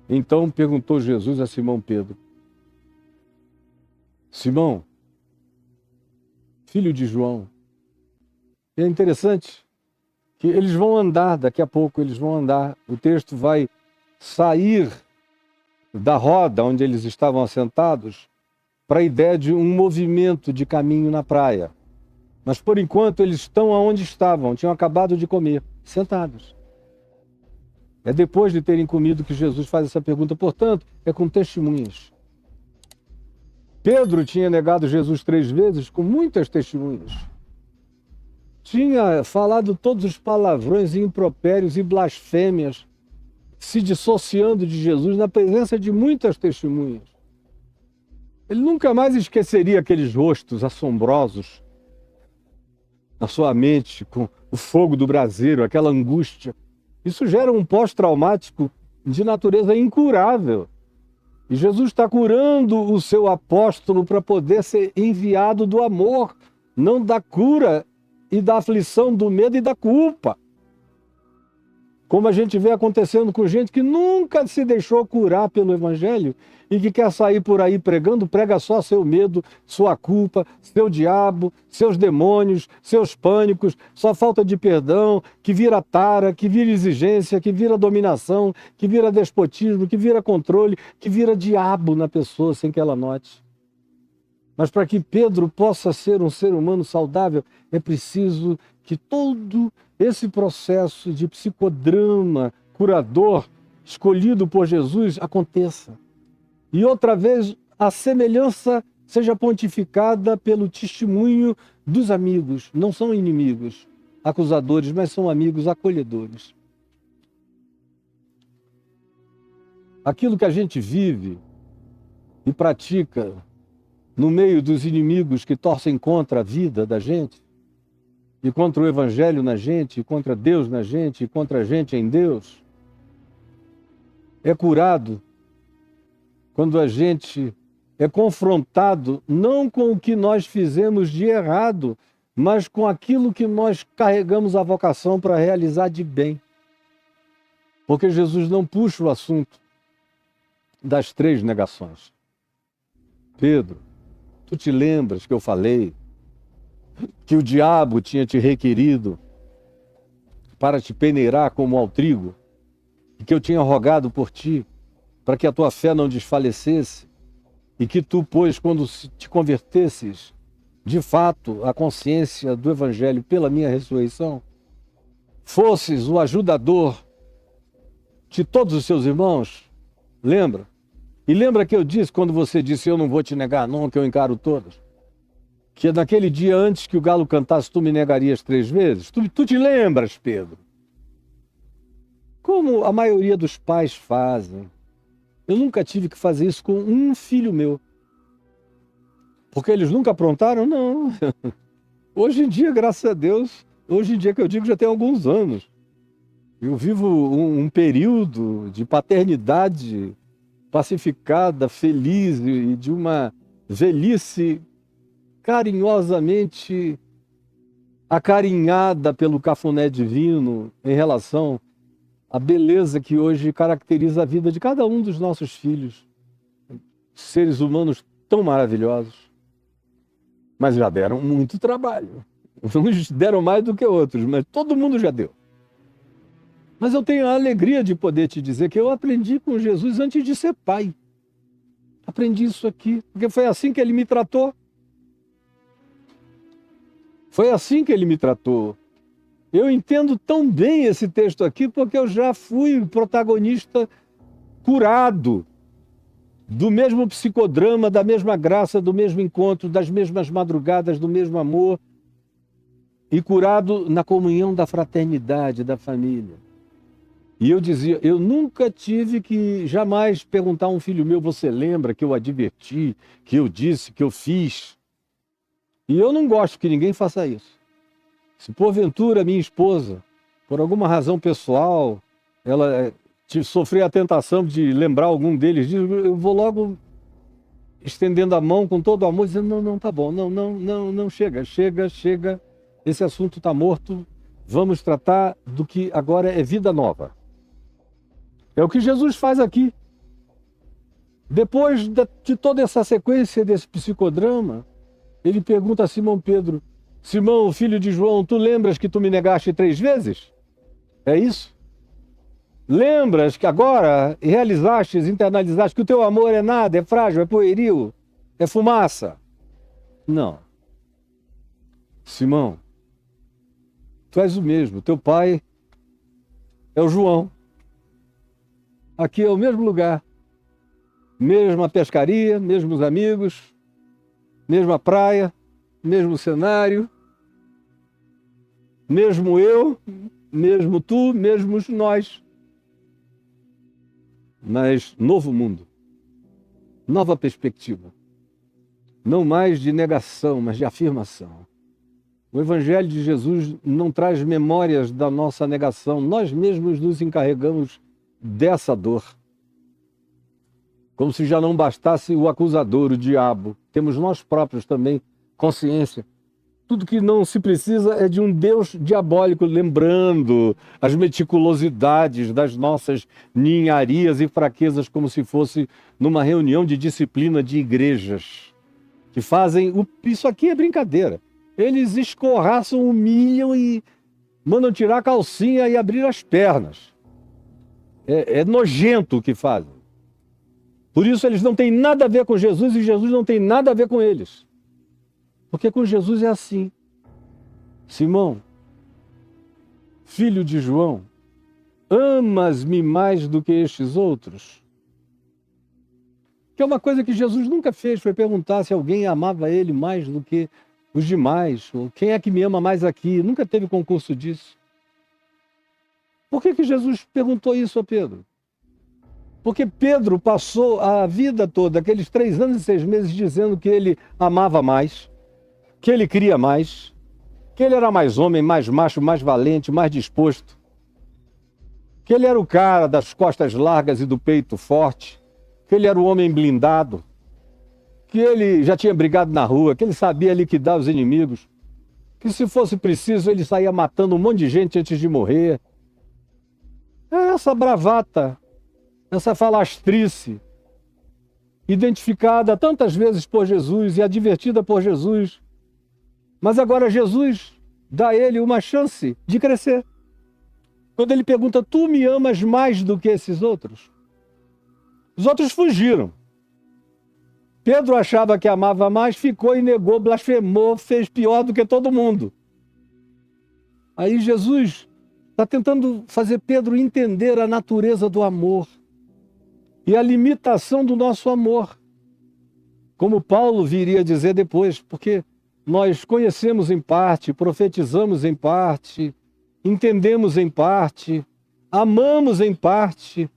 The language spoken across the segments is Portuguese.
Então perguntou Jesus a Simão Pedro: Simão, filho de João. E é interessante que eles vão andar, daqui a pouco eles vão andar. O texto vai sair da roda onde eles estavam assentados para a ideia de um movimento de caminho na praia. Mas por enquanto eles estão onde estavam, tinham acabado de comer, sentados. É depois de terem comido que Jesus faz essa pergunta, portanto, é com testemunhas. Pedro tinha negado Jesus 3 vezes com muitas testemunhas. Tinha falado todos os palavrões e impropérios e blasfêmias, se dissociando de Jesus na presença de muitas testemunhas. Ele nunca mais esqueceria aqueles rostos assombrosos na sua mente, com o fogo do braseiro, aquela angústia. Isso gera um pós-traumático de natureza incurável. E Jesus está curando o seu apóstolo para poder ser enviado do amor, não da cura e da aflição, do medo e da culpa. Como a gente vê acontecendo com gente que nunca se deixou curar pelo Evangelho e que quer sair por aí pregando, prega só seu medo, sua culpa, seu diabo, seus demônios, seus pânicos, sua falta de perdão, que vira tara, que vira exigência, que vira dominação, que vira despotismo, que vira controle, que vira diabo na pessoa sem que ela note. Mas para que Pedro possa ser um ser humano saudável, é preciso que todo esse processo de psicodrama curador escolhido por Jesus aconteça. E outra vez a semelhança seja pontificada pelo testemunho dos amigos. Não são inimigos, acusadores, mas são amigos acolhedores. Aquilo que a gente vive e pratica no meio dos inimigos que torcem contra a vida da gente, e contra o Evangelho na gente, e contra Deus na gente, e contra a gente em Deus, é curado quando a gente é confrontado não com o que nós fizemos de errado, mas com aquilo que nós carregamos a vocação para realizar de bem. Porque Jesus não puxa o assunto das 3 negações. Pedro, tu te lembras que eu falei que o diabo tinha te requerido para te peneirar como ao trigo, e que eu tinha rogado por ti, para que a tua fé não desfalecesse, e que tu, pois, quando te convertesses, de fato, à consciência do Evangelho pela minha ressurreição, fosses o ajudador de todos os seus irmãos? Lembra? E lembra que eu disse, quando você disse, eu não vou te negar, não, que eu encaro todos, que naquele dia antes que o galo cantasse, tu me negarias 3 vezes? Tu te lembras, Pedro? Como a maioria dos pais fazem. Eu nunca tive que fazer isso com um filho meu. Porque eles nunca aprontaram? Não. Hoje em dia, graças a Deus, hoje em dia que eu digo já tem alguns anos, eu vivo um período de paternidade pacificada, feliz e de uma velhice carinhosamente acarinhada pelo cafuné divino em relação à beleza que hoje caracteriza a vida de cada um dos nossos filhos, seres humanos tão maravilhosos, mas já deram muito trabalho. Uns deram mais do que outros, mas todo mundo já deu. Mas eu tenho a alegria de poder te dizer que eu aprendi com Jesus antes de ser pai. Aprendi isso aqui, porque foi assim que ele me tratou. Foi assim que ele me tratou. Eu entendo tão bem esse texto aqui porque eu já fui protagonista curado do mesmo psicodrama, da mesma graça, do mesmo encontro, das mesmas madrugadas, do mesmo amor, e curado na comunhão da fraternidade, da família. E eu dizia, eu nunca tive que jamais perguntar a um filho meu, você lembra que eu adverti, que eu disse, que eu fiz? E eu não gosto que ninguém faça isso. Se porventura minha esposa, por alguma razão pessoal, ela sofrer a tentação de lembrar algum deles, eu vou logo estendendo a mão com todo o amor, dizendo, não, tá bom, não, chega, esse assunto está morto, vamos tratar do que agora é vida nova. É o que Jesus faz aqui. Depois de toda essa sequência desse psicodrama, ele pergunta a Simão Pedro: Simão, filho de João, tu lembras que tu me negaste 3 vezes? É isso? Lembras que agora realizaste, internalizaste que o teu amor é nada, é frágil, é pueril, é fumaça? Não. Simão, tu és o mesmo, teu pai é o João. Aqui é o mesmo lugar, mesma pescaria, mesmos amigos, mesma praia, mesmo cenário, mesmo eu, mesmo tu, mesmos nós. Mas novo mundo, nova perspectiva. Não mais de negação, mas de afirmação. O Evangelho de Jesus não traz memórias da nossa negação. Nós mesmos nos encarregamos dessa dor. Como se já não bastasse o acusador, o diabo. Temos nós próprios também consciência. Tudo que não se precisa é de um Deus diabólico, lembrando as meticulosidades das nossas ninharias e fraquezas, como se fosse numa reunião de disciplina de igrejas, que fazem... Isso aqui é brincadeira. Eles escorraçam, humilham e mandam tirar a calcinha e abrir as pernas. É nojento o que fazem. Por isso eles não têm nada a ver com Jesus e Jesus não tem nada a ver com eles. Porque com Jesus é assim. Simão, filho de João, amas-me mais do que estes outros? Que é uma coisa que Jesus nunca fez, foi perguntar se alguém amava ele mais do que os demais, ou quem é que me ama mais aqui? Nunca teve concurso disso. Por que Jesus perguntou isso a Pedro? Porque Pedro passou a vida toda, aqueles 3 anos e 6 meses, dizendo que ele amava mais, que ele queria mais, que ele era mais homem, mais macho, mais valente, mais disposto, que ele era o cara das costas largas e do peito forte, que ele era o homem blindado, que ele já tinha brigado na rua, que ele sabia liquidar os inimigos, que se fosse preciso ele saía matando um monte de gente antes de morrer. É essa bravata, essa falastrice, identificada tantas vezes por Jesus e advertida por Jesus, mas agora Jesus dá a ele uma chance de crescer. Quando ele pergunta, tu me amas mais do que esses outros? Os outros fugiram. Pedro achava que amava mais, ficou e negou, blasfemou, fez pior do que todo mundo. Aí Jesus está tentando fazer Pedro entender a natureza do amor e a limitação do nosso amor. Como Paulo viria a dizer depois, porque nós conhecemos em parte, profetizamos em parte, entendemos em parte, amamos em parte,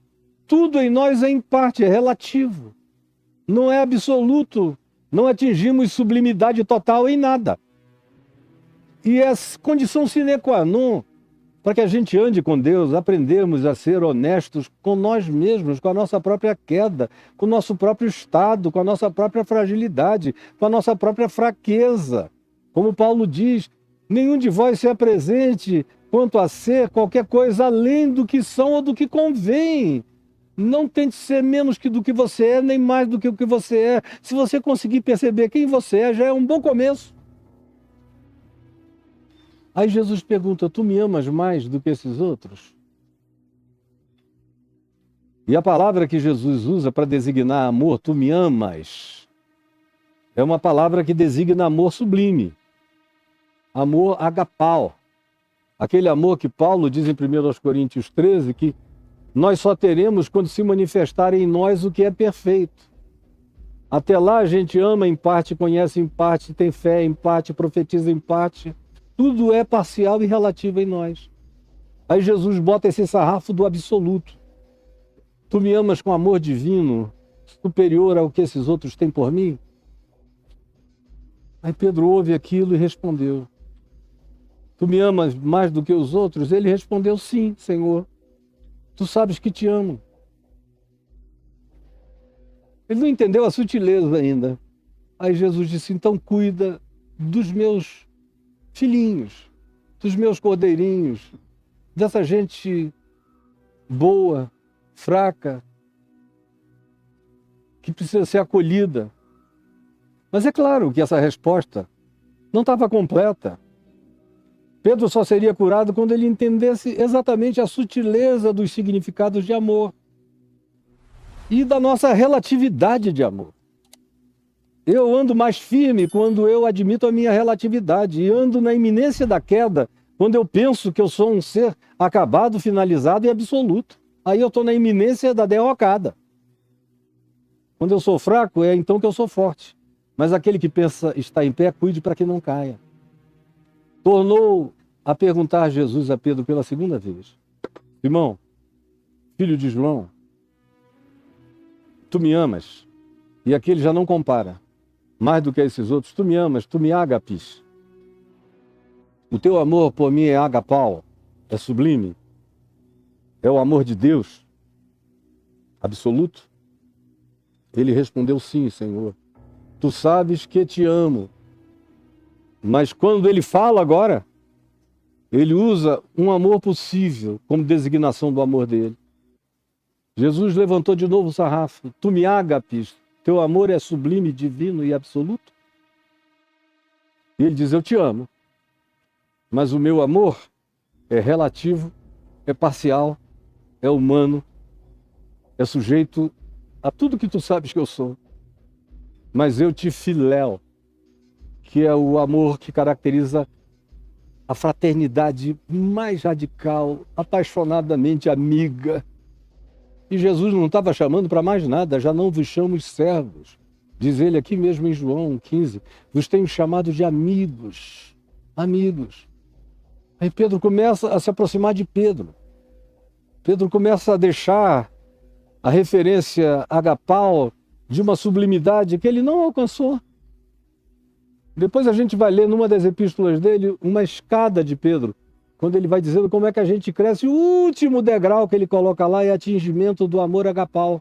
tudo em nós é em parte, é relativo. Não é absoluto, não atingimos sublimidade total em nada. E é condição sine qua non para que a gente ande com Deus, aprendermos a ser honestos com nós mesmos, com a nossa própria queda, com o nosso próprio estado, com a nossa própria fragilidade, com a nossa própria fraqueza. Como Paulo diz, nenhum de vós se apresente quanto a ser qualquer coisa além do que são ou do que convém. Não tente ser menos do que você é, nem mais do que o que você é. Se você conseguir perceber quem você é, já é um bom começo. Aí Jesus pergunta, tu me amas mais do que esses outros? E a palavra que Jesus usa para designar amor, tu me amas, é uma palavra que designa amor sublime. Amor agapau. Aquele amor que Paulo diz em 1 Coríntios 13, que nós só teremos quando se manifestar em nós o que é perfeito. Até lá a gente ama em parte, conhece em parte, tem fé em parte, profetiza em parte. Tudo é parcial e relativo em nós. Aí Jesus bota esse sarrafo do absoluto. Tu me amas com amor divino, superior ao que esses outros têm por mim? Aí Pedro ouve aquilo e respondeu, tu me amas mais do que os outros? Ele respondeu, sim, Senhor. Tu sabes que te amo. Ele não entendeu a sutileza ainda. Aí Jesus disse, então cuida dos meus filhinhos, dos meus cordeirinhos, dessa gente boa, fraca, que precisa ser acolhida. Mas é claro que essa resposta não estava completa. Pedro só seria curado quando ele entendesse exatamente a sutileza dos significados de amor e da nossa relatividade de amor. Eu ando mais firme quando eu admito a minha relatividade e ando na iminência da queda quando eu penso que eu sou um ser acabado, finalizado e absoluto. Aí eu estou na iminência da derrocada. Quando eu sou fraco, é então que eu sou forte. Mas aquele que pensa estar em pé, cuide para que não caia. Tornou a perguntar Jesus a Pedro pela segunda vez: Simão, filho de João, tu me amas? E aqui ele já não compara. Mais do que esses outros, tu me amas, tu me agapis. O teu amor por mim é agapau, é sublime. É o amor de Deus, absoluto. Ele respondeu: sim, Senhor. Tu sabes que te amo. Mas quando ele fala agora, ele usa um amor possível como designação do amor dele. Jesus levantou de novo o sarrafo. Tu me agapis, teu amor é sublime, divino e absoluto. E ele diz: eu te amo. Mas o meu amor é relativo, é parcial, é humano, é sujeito a tudo que tu sabes que eu sou. Mas eu te filéu, que é o amor que caracteriza a fraternidade mais radical, apaixonadamente amiga. E Jesus não estava chamando para mais nada, já não vos chamo servos. Diz ele aqui mesmo em João 15, vos tenho chamado de amigos, amigos. Aí Pedro começa a se aproximar de Pedro. Pedro começa a deixar a referência agapau de uma sublimidade que ele não alcançou. Depois a gente vai ler numa das epístolas dele uma escada de Pedro, quando ele vai dizendo como é que a gente cresce. O último degrau que ele coloca lá é atingimento do amor agapau.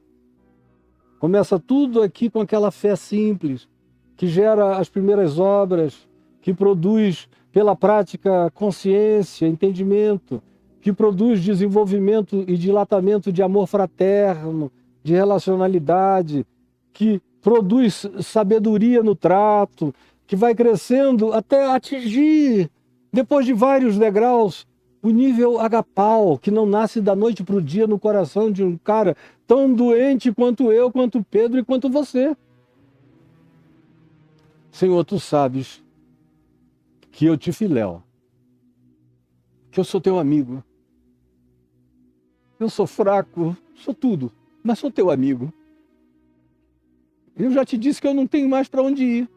Começa tudo aqui com aquela fé simples, que gera as primeiras obras, que produz pela prática consciência, entendimento, que produz desenvolvimento e dilatamento de amor fraterno, de relacionalidade, que produz sabedoria no trato, que vai crescendo até atingir, depois de vários degraus, o nível agapau, que não nasce da noite para o dia no coração de um cara tão doente quanto eu, quanto Pedro e quanto você. Senhor, tu sabes que eu te filéu, que eu sou teu amigo. Eu sou fraco, sou tudo, mas sou teu amigo. Eu já te disse que eu não tenho mais para onde ir.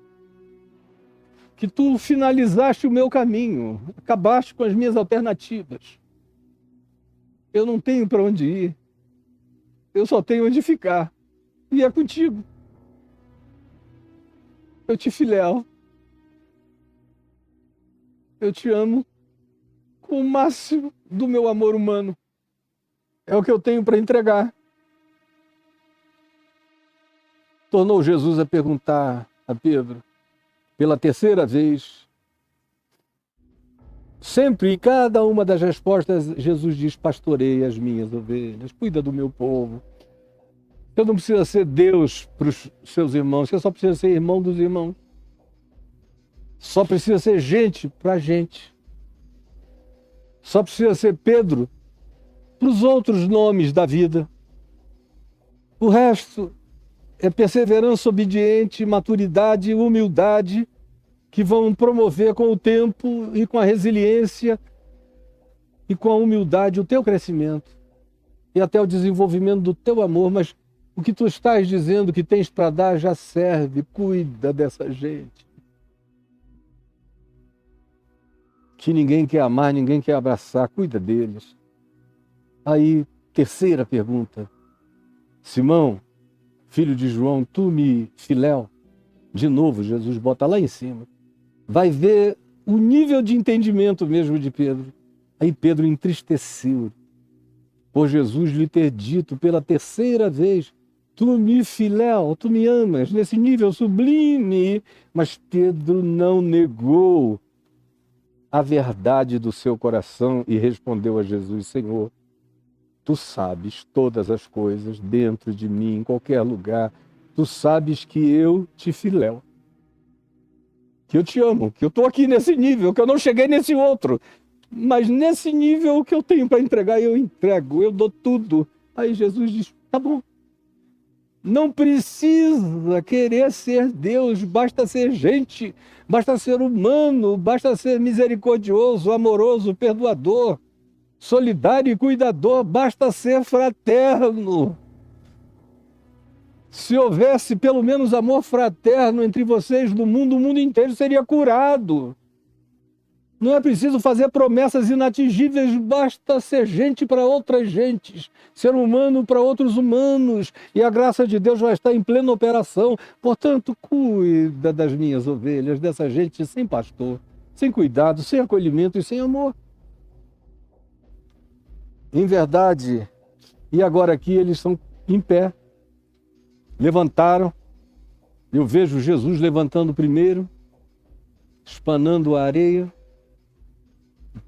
Que tu finalizaste o meu caminho, acabaste com as minhas alternativas. Eu não tenho para onde ir. Eu só tenho onde ficar. E é contigo. Eu te filéu. Eu te amo com o máximo do meu amor humano. É o que eu tenho para entregar. Tornou Jesus a perguntar a Pedro, pela terceira vez. Sempre e cada uma das respostas, Jesus diz: pastoreia as minhas ovelhas, cuida do meu povo. Você não precisa ser Deus para os seus irmãos, você só precisa ser irmão dos irmãos. Só precisa ser gente para gente. Só precisa ser Pedro para os outros nomes da vida. O resto é perseverança obediente, maturidade e humildade que vão promover com o tempo e com a resiliência e com a humildade o teu crescimento e até o desenvolvimento do teu amor. Mas o que tu estás dizendo que tens para dar já serve. Cuida dessa gente. Que ninguém quer amar, ninguém quer abraçar. Cuida deles. Aí, terceira pergunta. Simão, filho de João, tu me filéu? De novo, Jesus bota lá em cima. Vai ver o nível de entendimento mesmo de Pedro. Aí Pedro entristeceu por Jesus lhe ter dito pela terceira vez: tu me filéu, tu me amas, nesse nível sublime. Mas Pedro não negou a verdade do seu coração e respondeu a Jesus: Senhor, tu sabes todas as coisas dentro de mim, em qualquer lugar. tu sabes que eu te filéu, que eu te amo, que eu estou aqui nesse nível, que eu não cheguei nesse outro, mas nesse nível que eu tenho para entregar, eu entrego, eu dou tudo. Aí Jesus diz, tá bom. Não precisa querer ser Deus, basta ser gente, basta ser humano, basta ser misericordioso, amoroso, perdoador, solidário e cuidador, basta ser fraterno. Se houvesse pelo menos amor fraterno entre vocês no mundo, o mundo inteiro seria curado. Não é preciso fazer promessas inatingíveis, basta ser gente para outras gentes, ser humano para outros humanos, e a graça de Deus vai estar em plena operação. Portanto, cuida das minhas ovelhas, dessa gente sem pastor, sem cuidado, sem acolhimento e sem amor. Em verdade, e agora aqui eles estão em pé, levantaram, eu vejo Jesus levantando primeiro, espanando a areia.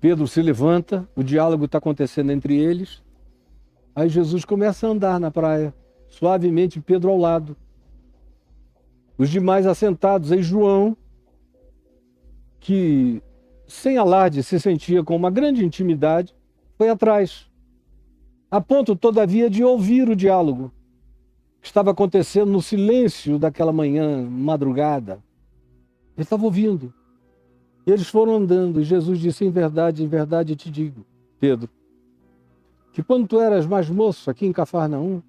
Pedro se levanta, o diálogo está acontecendo entre eles. Aí Jesus começa a andar na praia, suavemente, Pedro ao lado. Os demais assentados, aí João, que sem alarde se sentia com uma grande intimidade, foi atrás, a ponto, todavia, de ouvir o diálogo que estava acontecendo no silêncio daquela manhã, madrugada. Ele estava ouvindo. E eles foram andando, e Jesus disse, em verdade te digo, Pedro, que quando tu eras mais moço aqui em Cafarnaum,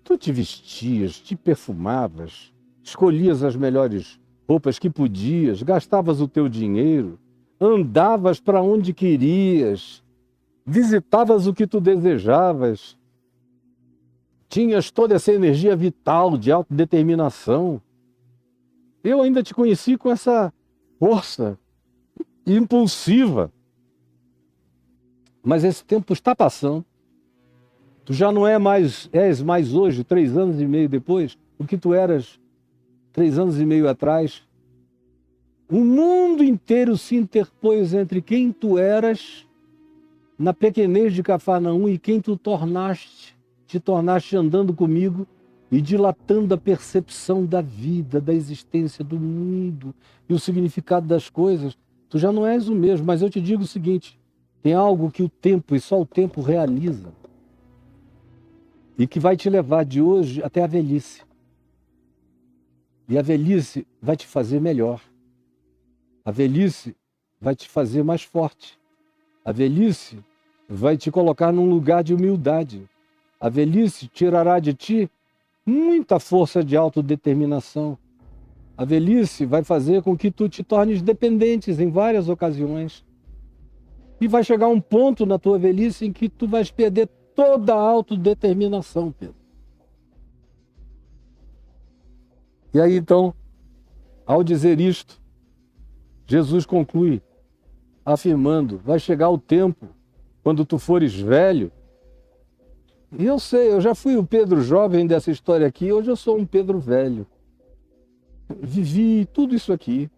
tu te vestias, te perfumavas, escolhias as melhores roupas que podias, gastavas o teu dinheiro, andavas para onde querias, visitavas o que tu desejavas, tinhas toda essa energia vital de autodeterminação. Eu ainda te conheci com essa força impulsiva. Mas esse tempo está passando. Tu já não és mais hoje, 3 anos e meio depois, o que tu eras 3 anos e meio atrás. O mundo inteiro se interpôs entre quem tu eras na pequenez de Cafarnaum e quem tu te tornaste andando comigo e dilatando a percepção da vida, da existência do mundo e o significado das coisas. Tu já não és o mesmo, mas eu te digo o seguinte, tem algo que o tempo, e só o tempo realiza, e que vai te levar de hoje até a velhice. E a velhice vai te fazer melhor. A velhice vai te fazer mais forte. A velhice vai te colocar num lugar de humildade. A velhice tirará de ti muita força de autodeterminação. A velhice vai fazer com que tu te tornes dependentes em várias ocasiões. E vai chegar um ponto na tua velhice em que tu vais perder toda a autodeterminação, Pedro. E aí então, ao dizer isto, Jesus conclui, afirmando, vai chegar o tempo, quando tu fores velho. E eu sei, eu já fui o Pedro jovem dessa história aqui, hoje eu sou um Pedro velho. Vivi tudo isso aqui.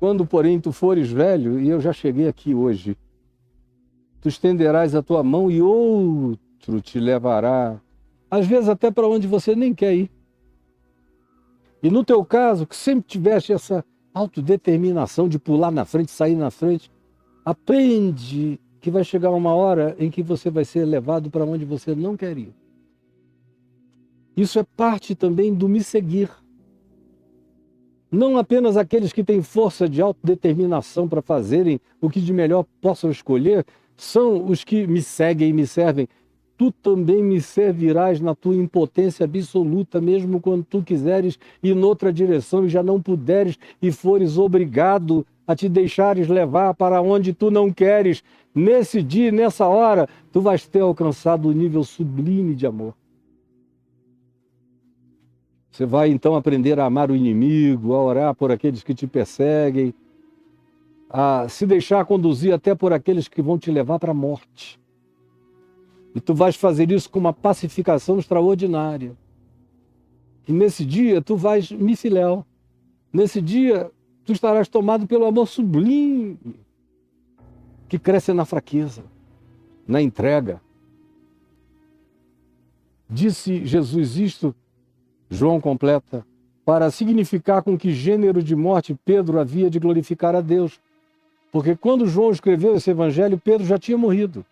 Quando, porém, tu fores velho, e eu já cheguei aqui hoje, tu estenderás a tua mão e outro te levará, às vezes até para onde você nem quer ir. E no teu caso, que sempre tiveste essa autodeterminação de pular na frente, sair na frente, aprende que vai chegar uma hora em que você vai ser levado para onde você não quer ir. Isso é parte também do me seguir. Não apenas aqueles que têm força de autodeterminação para fazerem o que de melhor possam escolher, são os que me seguem e me servem. Tu também me servirás na tua impotência absoluta, mesmo quando tu quiseres ir noutra direção e já não puderes e fores obrigado a te deixares levar para onde tu não queres. Nesse dia, nessa hora, tu vais ter alcançado o nível sublime de amor. Você vai então aprender a amar o inimigo, a orar por aqueles que te perseguem, a se deixar conduzir até por aqueles que vão te levar para a morte. E tu vais fazer isso com uma pacificação extraordinária. E nesse dia tu vais me filéu. Nesse dia tu estarás tomado pelo amor sublime, que cresce na fraqueza, na entrega. Disse Jesus isto, João completa, para significar com que gênero de morte Pedro havia de glorificar a Deus. Porque quando João escreveu esse evangelho, Pedro já tinha morrido.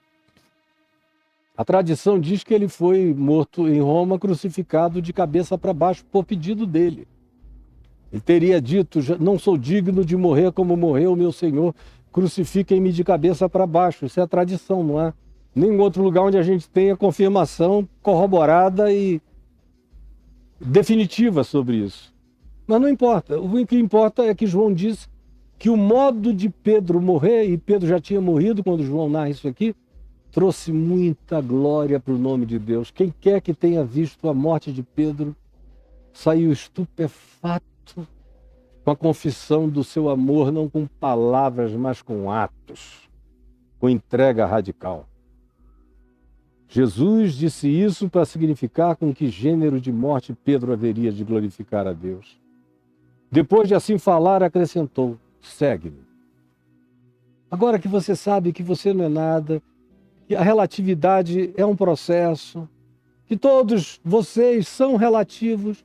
A tradição diz que ele foi morto em Roma, crucificado de cabeça para baixo, por pedido dele. Ele teria dito, não sou digno de morrer como morreu o meu Senhor, crucifiquem-me de cabeça para baixo. Isso é a tradição, não é? Nenhum outro lugar onde a gente tenha confirmação corroborada e definitiva sobre isso. Mas não importa. O que importa é que João diz que o modo de Pedro morrer, e Pedro já tinha morrido quando João narra isso aqui, trouxe muita glória para o nome de Deus. Quem quer que tenha visto a morte de Pedro saiu estupefato com a confissão do seu amor, não com palavras, mas com atos, com entrega radical. Jesus disse isso para significar com que gênero de morte Pedro haveria de glorificar a Deus. Depois de assim falar, acrescentou, segue-me. Agora que você sabe que você não é nada, que a relatividade é um processo, que todos vocês são relativos,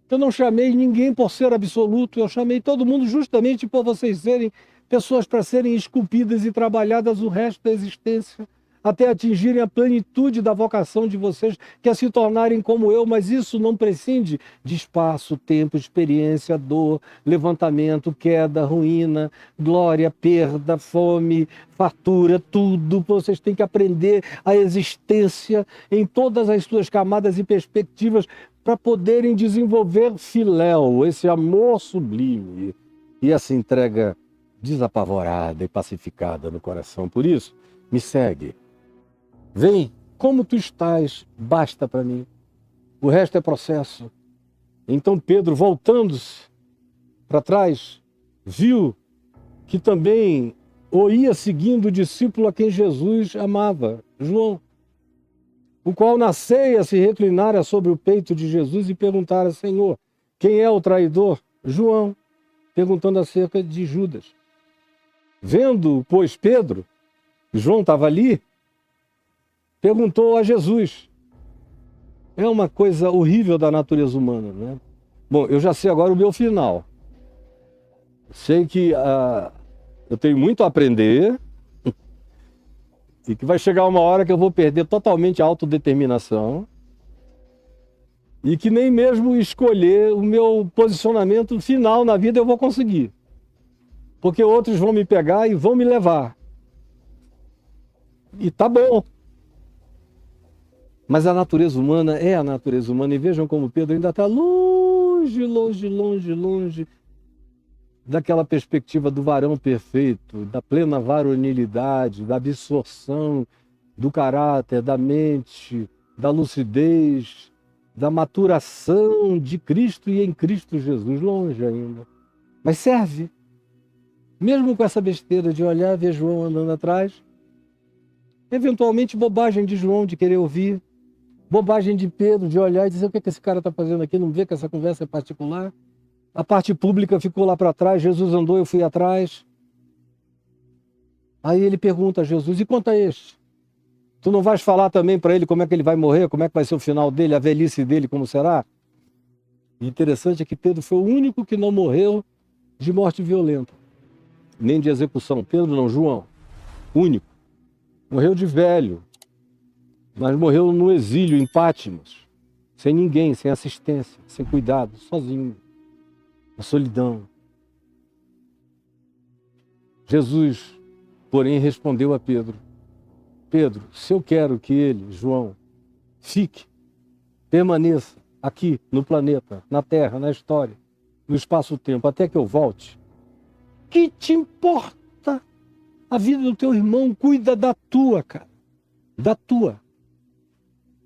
eu não chamei ninguém por ser absoluto, eu chamei todo mundo justamente por vocês serem pessoas para serem esculpidas e trabalhadas o resto da existência, até atingirem a plenitude da vocação de vocês, que é se tornarem como eu, mas isso não prescinde de espaço, tempo, experiência, dor, levantamento, queda, ruína, glória, perda, fome, fartura, tudo. Vocês têm que aprender a existência em todas as suas camadas e perspectivas para poderem desenvolver filéu, esse amor sublime e essa entrega desapavorada e pacificada no coração. Por isso, me segue. Vem, como tu estás, basta para mim. O resto é processo. Então Pedro, voltando-se para trás, viu que também o ia seguindo o discípulo a quem Jesus amava, João, o qual na ceia se reclinara sobre o peito de Jesus e perguntara, Senhor, quem é o traidor? João, perguntando acerca de Judas. Vendo, pois, Pedro, João estava ali, perguntou a Jesus. É uma coisa horrível da natureza humana, né? Bom, eu já sei agora o meu final. Sei que eu tenho muito a aprender e que vai chegar uma hora que eu vou perder totalmente a autodeterminação e que nem mesmo escolher o meu posicionamento final na vida eu vou conseguir. Porque outros vão me pegar e vão me levar. E tá bom. Mas a natureza humana é a natureza humana. E vejam como Pedro ainda está longe, longe, longe, longe daquela perspectiva do varão perfeito, da plena varonilidade, da absorção do caráter, da mente, da lucidez, da maturação de Cristo e em Cristo Jesus. Longe ainda. Mas serve. Mesmo com essa besteira de olhar, ver João andando atrás, eventualmente bobagem de João de querer ouvir, bobagem de Pedro de olhar e dizer o que esse cara está fazendo aqui, não vê que essa conversa é particular. A parte pública ficou lá para trás, Jesus andou, eu fui atrás. Aí ele pergunta a Jesus, e quanto a este? Tu não vais falar também para ele como é que ele vai morrer, como é que vai ser o final dele, a velhice dele, como será? E interessante é que Pedro foi o único que não morreu de morte violenta, nem de execução. Pedro não, João, único. Morreu de velho, mas morreu no exílio, em Pátimos, sem ninguém, sem assistência, sem cuidado, sozinho, na solidão. Jesus, porém, respondeu a Pedro, Pedro, se eu quero que ele, João, fique, permaneça aqui no planeta, na Terra, na história, no espaço-tempo, até que eu volte, que te importa? A vida do teu irmão, cuida da tua, cara. Da tua.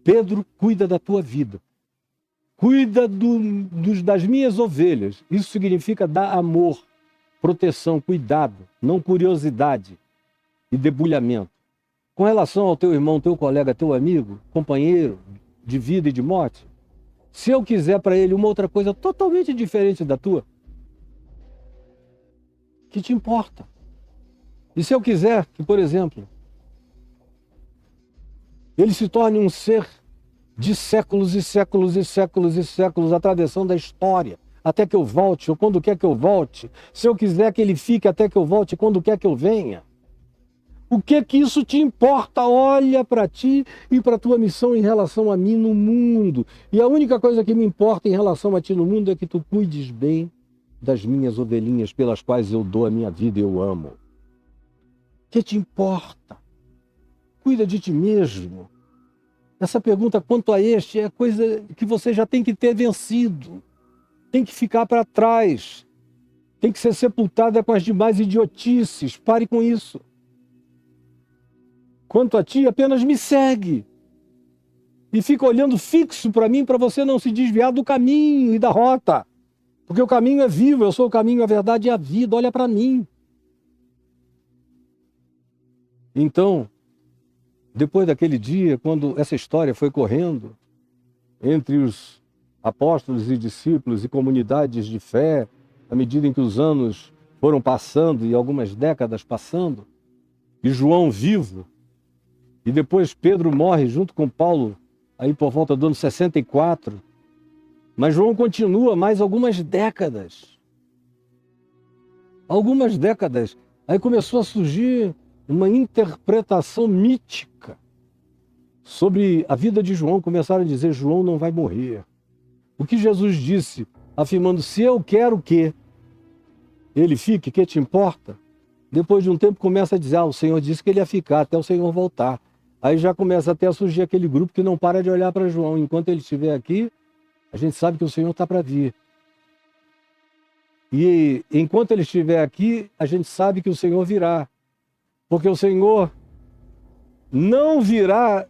Pedro, cuida da tua vida. Cuida das minhas ovelhas. Isso significa dar amor, proteção, cuidado, não curiosidade e debulhamento. Com relação ao teu irmão, teu colega, teu amigo, companheiro de vida e de morte, se eu quiser para ele uma outra coisa totalmente diferente da tua, que te importa? E se eu quiser que, por exemplo, ele se torne um ser de séculos e séculos e séculos e séculos, atravessando a história, até que eu volte, ou quando quer que eu volte. Se eu quiser que ele fique até que eu volte, quando quer que eu venha. O que isso te importa? Olha para ti e para a tua missão em relação a mim no mundo. E a única coisa que me importa em relação a ti no mundo é que tu cuides bem das minhas ovelhinhas pelas quais eu dou a minha vida e eu amo. O que te importa? Cuida de ti mesmo. Essa pergunta quanto a este é coisa que você já tem que ter vencido. Tem que ficar para trás. Tem que ser sepultada com as demais idiotices. Pare com isso. Quanto a ti, apenas me segue. E fica olhando fixo para mim, para você não se desviar do caminho e da rota. Porque o caminho é vivo, eu sou o caminho, a verdade e a vida. Olha para mim. Então, depois daquele dia, quando essa história foi correndo entre os apóstolos e discípulos e comunidades de fé, à medida em que os anos foram passando e algumas décadas passando, e João vivo, e depois Pedro morre junto com Paulo, aí por volta do ano 64, mas João continua mais algumas décadas. Algumas décadas. Aí começou a surgir uma interpretação mítica sobre a vida de João. Começaram a dizer, João não vai morrer. O que Jesus disse, afirmando, se eu quero que ele fique, que te importa? Depois de um tempo começa a dizer, o Senhor disse que ele ia ficar até o Senhor voltar. Aí já começa até a surgir aquele grupo que não para de olhar para João. Enquanto ele estiver aqui, a gente sabe que o Senhor está para vir. E enquanto ele estiver aqui, a gente sabe que o Senhor virá. Porque o Senhor não virá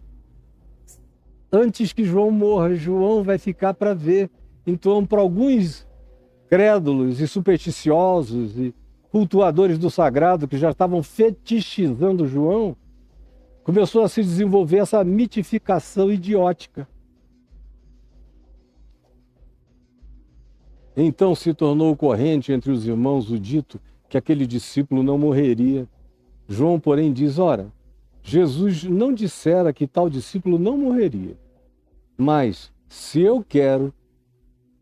antes que João morra. João vai ficar para ver. Então, para alguns crédulos e supersticiosos e cultuadores do sagrado que já estavam fetichizando João, começou a se desenvolver essa mitificação idiótica. Então se tornou corrente entre os irmãos o dito que aquele discípulo não morreria. João, porém, diz, ora, Jesus não dissera que tal discípulo não morreria. Mas, se eu quero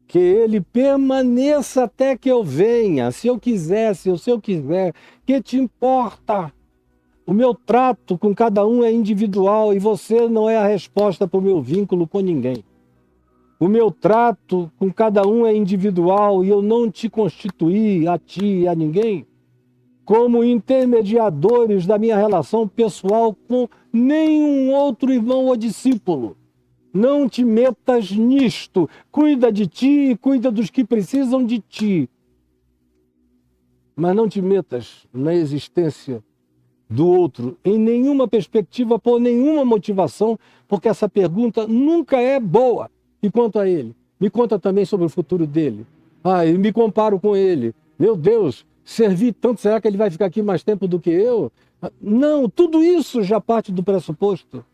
que ele permaneça até que eu venha, se eu quiser, se eu quiser, que te importa? O meu trato com cada um é individual e você não é a resposta para o meu vínculo com ninguém. O meu trato com cada um é individual e eu não te constituí, a ti e a ninguém, como intermediadores da minha relação pessoal com nenhum outro irmão ou discípulo. Não te metas nisto. Cuida de ti e cuida dos que precisam de ti. Mas não te metas na existência do outro em nenhuma perspectiva, por nenhuma motivação, porque essa pergunta nunca é boa. E quanto a ele? Me conta também sobre o futuro dele. Eu me comparo com ele. Meu Deus, servi tanto, será que ele vai ficar aqui mais tempo do que eu? Não, tudo isso já parte do pressuposto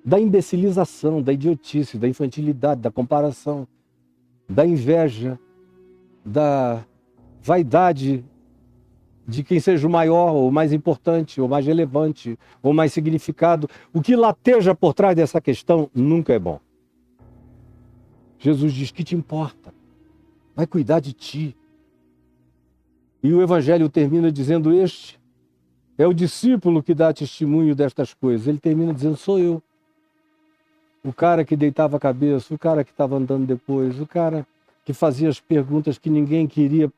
da imbecilização, da idiotice, da infantilidade, da comparação, da inveja, da vaidade de quem seja o maior, ou mais importante, ou mais relevante, ou mais significado. O que lateja por trás dessa questão nunca é bom. Jesus diz, que te importa? Vai cuidar de ti. E o Evangelho termina dizendo, este é o discípulo que dá testemunho destas coisas. Ele termina dizendo, sou eu. O cara que deitava a cabeça, o cara que estava andando depois, o cara que fazia as perguntas que ninguém queria,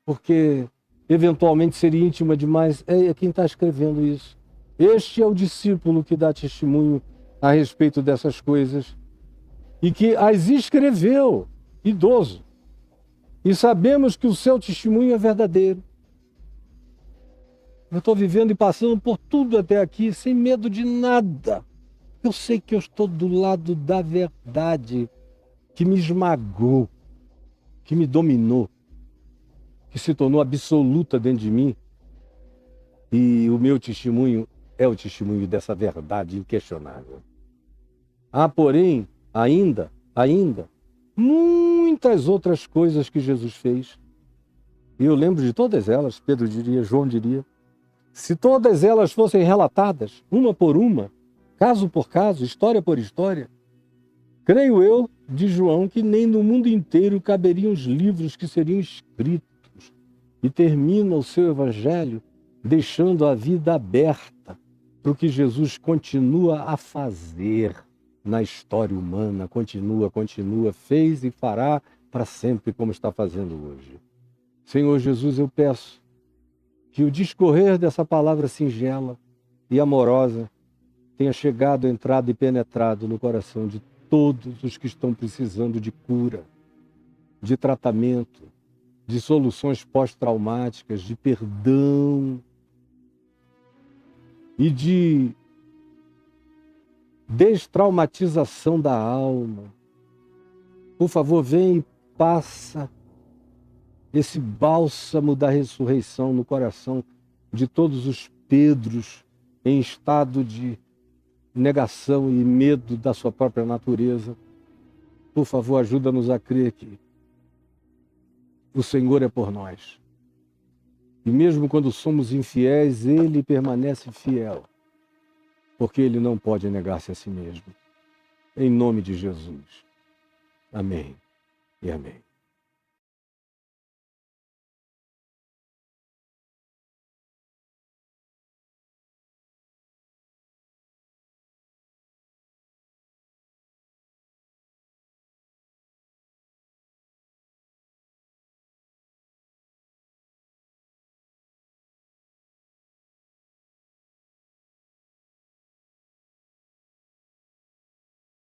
porque eventualmente seria íntima demais, é quem está escrevendo isso. Este é o discípulo que dá testemunho a respeito dessas coisas e que as escreveu, idoso. E sabemos que o seu testemunho é verdadeiro. Eu estou vivendo e passando por tudo até aqui sem medo de nada. Eu sei que eu estou do lado da verdade que me esmagou, que me dominou, que se tornou absoluta dentro de mim. E o meu testemunho é o testemunho dessa verdade inquestionável. Há, porém, ainda, muitas outras coisas que Jesus fez. E eu lembro de todas elas, Pedro diria, João diria. Se todas elas fossem relatadas, uma por uma, caso por caso, história por história. Creio eu, de João, que nem no mundo inteiro caberiam os livros que seriam escritos. E termina o seu evangelho deixando a vida aberta para o que Jesus continua a fazer na história humana, continua, fez e fará para sempre, como está fazendo hoje. Senhor Jesus, eu peço que o discorrer dessa palavra singela e amorosa tenha chegado, entrado e penetrado no coração de todos os que estão precisando de cura, de tratamento, de soluções pós-traumáticas, de perdão e de destraumatização da alma. Por favor, vem e passa esse bálsamo da ressurreição no coração de todos os Pedros em estado de negação e medo da sua própria natureza. Por favor, ajuda-nos a crer que o Senhor é por nós. E mesmo quando somos infiéis, Ele permanece fiel, porque Ele não pode negar-se a si mesmo. Em nome de Jesus. Amém e amém.